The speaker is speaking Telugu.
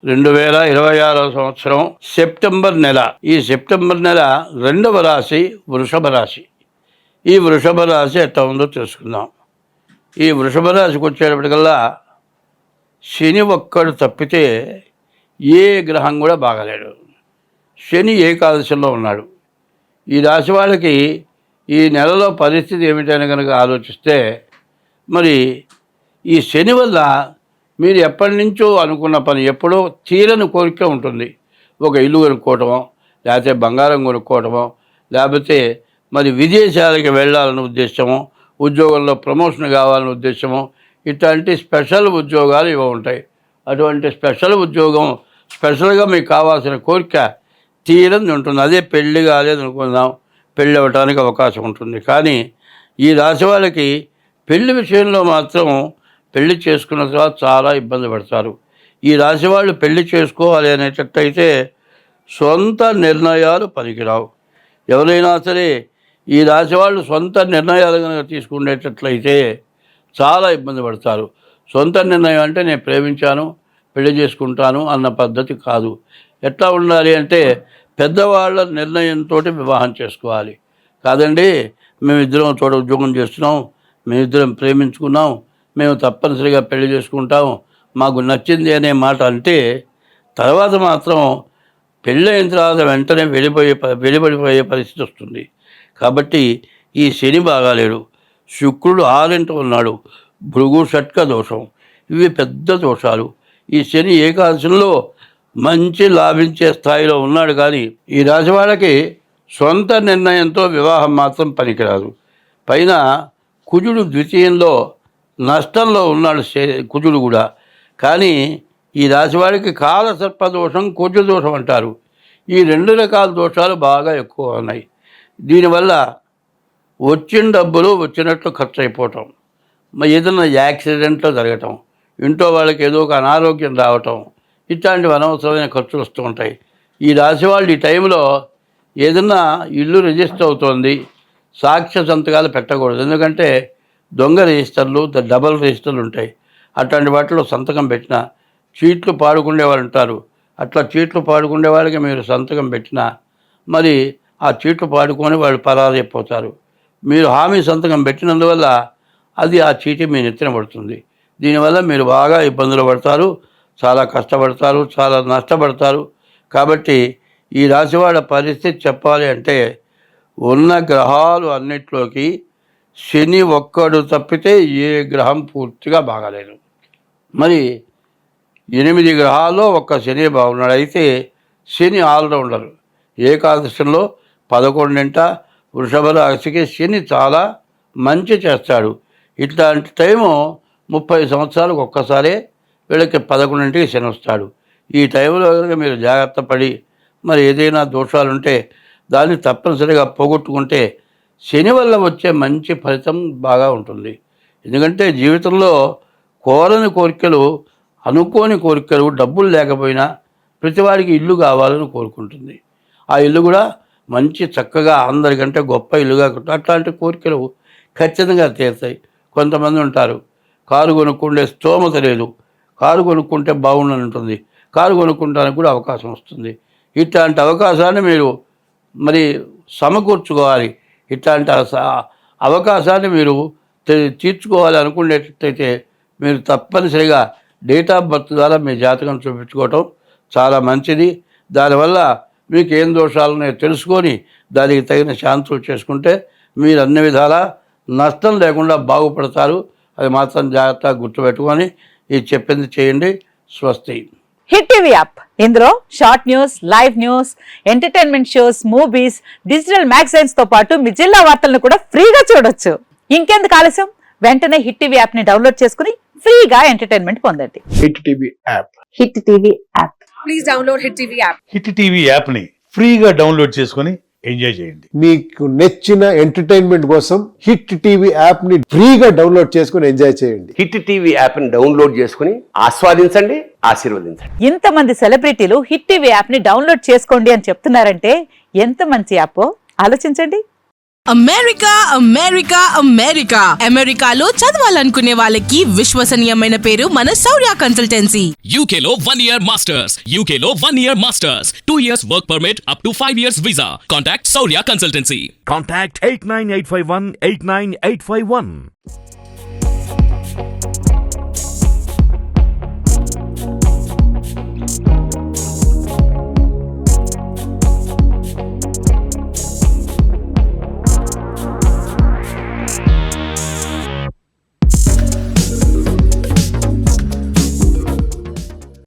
2026 సంవత్సరం సెప్టెంబర్ నెల. ఈ సెప్టెంబర్ నెల 2వ రాశి వృషభ రాశి. ఈ వృషభ రాశి ఎట్లా ఉందో తెలుసుకుందాం. ఈ వృషభ రాశికి వచ్చేటప్పటికల్లా శని ఒక్కడు తప్పితే ఏ గ్రహం కూడా బాగలేడు. శని ఏకాదశంలో ఉన్నాడు. ఈ రాశి వాళ్ళకి ఈ నెలలో పరిస్థితి ఏమిటని కనుక ఆలోచిస్తే, మరి ఈ శని వల్ల మీరు ఎప్పటి నుంచో అనుకున్న పని ఎప్పుడో తీరని కోరిక ఉంటుంది. ఒక ఇల్లు కొనుక్కోవటమో, లేకపోతే బంగారం కొనుక్కోవటమో, లేకపోతే మరి విదేశాలకి వెళ్ళాలనే ఉద్దేశమో, ఉద్యోగంలో ప్రమోషన్ కావాలనే ఉద్దేశమో, ఇట్లాంటి స్పెషల్ ఉద్యోగాలు ఇవి ఉంటాయి. అటువంటి స్పెషల్ ఉద్యోగం స్పెషల్గా మీకు కావాల్సిన కోరిక తీరని ఉంటుంది. అదే పెళ్ళి కాలేదు అనుకుందాం, పెళ్ళి అవ్వటానికి అవకాశం ఉంటుంది. కానీ ఈ రాశి వాళ్ళకి పెళ్లి విషయంలో మాత్రం పెళ్లి చేసుకున్న తర్వాత చాలా ఇబ్బంది పడతారు. ఈ రాశి వాళ్ళు పెళ్లి చేసుకోవాలి అనేటట్టయితే సొంత నిర్ణయాలు పనికిరావు. ఎవరైనా సరే ఈ రాశి వాళ్ళు సొంత నిర్ణయాలు కనుక తీసుకునేటట్లయితే చాలా ఇబ్బంది పడతారు. సొంత నిర్ణయం అంటే నేను ప్రేమించాను, పెళ్లి చేసుకుంటాను అన్న పద్ధతి కాదు. ఎట్లా ఉండాలి అంటే పెద్దవాళ్ళ నిర్ణయంతో వివాహం చేసుకోవాలి. కాదండి మేమిద్దరం తోట ఉద్యోగం చేస్తున్నాం, మేమిద్దరం ప్రేమించుకున్నాం, మేము తప్పనిసరిగా పెళ్లి చేసుకుంటాం, మాకు నచ్చింది అనే మాట అంటే తర్వాత మాత్రం పెళ్ళైన తర్వాత వెంటనే వెలిపడిపోయే పరిస్థితి వస్తుంది. కాబట్టి ఈ శని బాగాలేడు. శుక్రుడు 6 ఉన్నాడు. భృగు షట్క దోషం, ఇవి పెద్ద దోషాలు. ఈ శని ఏకాదశంలో మంచి లాభించే స్థాయిలో ఉన్నాడు. కానీ ఈ రాశి వాళ్ళకి సొంత నిర్ణయంతో వివాహం మాత్రం పనికిరాదు. పైన కుజుడు ద్వితీయంలో నష్టంలో ఉన్నాడు కుజుడు కూడా. కానీ ఈ రాశివాడికి కాలసర్ప దోషం, కుజ దోషం అంటారు. ఈ 2 రకాల దోషాలు బాగా ఎక్కువ ఉన్నాయి. దీనివల్ల వచ్చిన డబ్బులు వచ్చినట్లు ఖర్చు అయిపోవటం, ఏదైనా యాక్సిడెంట్లో జరగటం, ఇంట్లో వాళ్ళకి ఏదో ఒక అనారోగ్యం రావటం, ఇట్లాంటివి అనవసరమైన ఖర్చులు వస్తూ ఉంటాయి. ఈ రాశి వాళ్ళు ఈ టైంలో ఏదన్నా ఇల్లు రిజిస్టర్ అవుతోంది, సాక్ష్య సంతకాలు పెట్టకూడదు. ఎందుకంటే దొంగ రిజిస్టర్లు, డబల్ రిజిస్టర్లు ఉంటాయి. అట్లాంటి వాటిలో సంతకం పెట్టినా చీట్లు పాడుకునే వాళ్ళు ఉంటారు. అట్లా చీట్లు పాడుకునే వాళ్ళకి మీరు సంతకం పెట్టినా మరి ఆ చీట్లు పాడుకొని వాళ్ళు పరారైపోతారు. మీరు హామీ సంతకం పెట్టినందువల్ల అది ఆ చీటీ మీ నెత్తిన పడుతుంది. దీనివల్ల మీరు బాగా ఇబ్బందులు పడతారు, చాలా కష్టపడతారు, చాలా నష్టపడతారు. కాబట్టి ఈ రాశివాళ్ళ పరిస్థితి చెప్పాలి అంటే ఉన్న గ్రహాలు అన్నిట్లోకి శని ఒక్కడు తప్పితే ఏ గ్రహం పూర్తిగా బాగాలేదు. మరి 8 గ్రహాల్లో ఒక్క శని బాగున్నాడు. అయితే శని ఆల్రౌండర్. ఏకాదశంలో 11 వృషభ రాశికి శని చాలా మంచి చేస్తాడు. ఇట్లాంటి టైము 30 సంవత్సరాలకు ఒక్కసారే వీళ్ళకి 11కి శని వస్తాడు. ఈ టైంలో కనుక మీరు జాగ్రత్త పడి మరి ఏదైనా దోషాలుంటే దాన్ని తప్పనిసరిగా పోగొట్టుకుంటే శని వల్ల వచ్చే మంచి ఫలితం బాగా ఉంటుంది. ఎందుకంటే జీవితంలో కోరని కోరికలు, అనుకోని కోరికలు, డబ్బులు లేకపోయినా ప్రతివాడికి ఇల్లు కావాలని కోరుకుంటుంది. ఆ ఇల్లు కూడా మంచి చక్కగా అందరికంటే గొప్ప ఇల్లుగా, అట్లాంటి కోరికలు ఖచ్చితంగా తీరుతాయి. కొంతమంది ఉంటారు కారు కొనుక్కుంటే స్తోమత లేదు, కారు కొనుక్కుంటే బాగుండని ఉంటుంది, కారు కొనుక్కుంటానికి కూడా అవకాశం వస్తుంది. ఇట్లాంటి అవకాశాన్ని మీరు మరి సమకూర్చుకోవాలి. ఇట్లాంటి అవకాశాన్ని మీరు తీర్చుకోవాలి అనుకునేటట్టయితే మీరు తప్పనిసరిగా డేట్ ఆఫ్ బర్త్ ద్వారా మీ జాతకం చూపించుకోవటం చాలా మంచిది. దానివల్ల మీకు ఏం దోషాలున్నాయో తెలుసుకొని దానికి తగిన శాంతులు చేసుకుంటే మీరు అన్ని విధాలా నష్టం లేకుండా బాగుపడతారు. అది మాత్రం జాగ్రత్తగా గుర్తుపెట్టుకొని ఇది చెప్పింది చేయండి. స్వస్తి. హిట్ టీవీ యాప్, ఇందులో short news, live news, entertainment shows, movies, digital magazines తో పాటు మీ జిల్లా వార్తలను కూడా ఫ్రీగా చూడొచ్చు. ఇంకెందుకు ఆలస్యం, వెంటనే హిట్ టీవీ యాప్ ని డౌన్లోడ్ చేసుకుని ఫ్రీగా ఎంటర్టైన్మెంట్ పొందండి. Hit TV app. Hit TV app. Please download hit TV app. Hit TV app ని ఫ్రీగా డౌన్లోడ్ చేసుకుని ఎంజాయ్ చేయండి. మీకు నచ్చిన ఎంటర్టైన్మెంట్ కోసం హిట్ టీవీ యాప్ ని ఫ్రీగా డౌన్లోడ్ చేసుకుని ఎంజాయ్ చేయండి. హిట్ టీవీ యాప్ ని డౌన్లోడ్ చేసుకుని ఆస్వాదించండి, ఆశీర్వదించండి. ఇంతమంది సెలబ్రిటీలు హిట్ టీవీ యాప్ ని డౌన్లోడ్ చేసుకోండి అని చెప్తున్నారంటే ఎంత మంచి యాప్ ఆలోచించండి. అమెరికా అమెరికా అమెరికా అమెరికాలో చదవాలనుకునే వాళ్ళకి విశ్వసనీయమైన పేరు మన శౌర్య consultancy. UK Law 1 Year Masters. UK Law 1 Year Masters. 2 years work permit up to 5 years visa. Contact Saurya Consultancy. Contact 89851 89851.